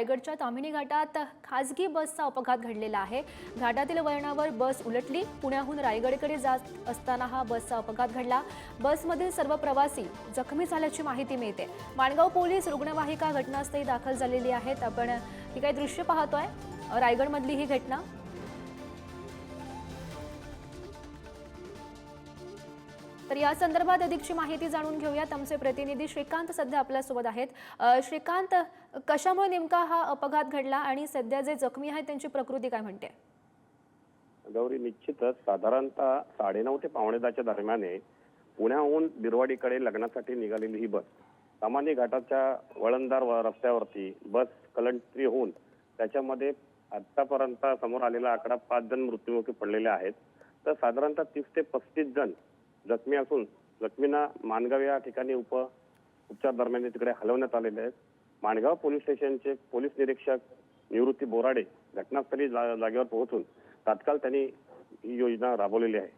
रायगडच्या ताम्हिणी घाटात खासगी बसचा अपघात घडलेला आहे। घाटातील वळणावर बस उलटली। पुण्याहून रायगडकडे जात असताना हा बसचा अपघात घडला। बसमधील सर्व प्रवासी जखमी झाल्याची माहिती मिळते। माणगाव पोलीस रुग्णवाहिका घटनास्थळी दाखल झालेली आहेत। आपण ही काही दृश्य पाहतोय, रायगडमधली ही घटना। तर या संदर्भात अधिकची माहिती जाणून घेऊयात। आमचे प्रतिनिधी श्रीकांत सध्या आपल्या सोबत आहेत। श्रीकांत, कशामुळे नेमका हा अपघात घडला आणि सध्या जे जखमी आहेत त्यांची प्रकृती काय म्हणते? गौरी, निश्चितच साधारणतः 9:30 ते 9:45 दरम्यान पुण्याहून बिरवाडीकडे लग्नासाठी निघालेली ही बस ताम्हिणी घाटाच्या वळणदार रस्त्यावरती बस कलंटी होऊन त्याच्यामध्ये आतापर्यंत समोर आलेला आकडा 5 जण मृत्युमुखी पडलेले आहेत। तर साधारणतः 30 ते 35 जण जखमी असून जखमींना माणगाव या ठिकाणी उपचार दरम्यान तिकडे हलवण्यात आलेले आहेत। माणगाव पोलीस स्टेशनचे पोलीस निरीक्षक निवृत्ती बोराडे घटनास्थळी जागेवर पोहोचून तात्काळ त्यांनी ही योजना राबवलेली आहे।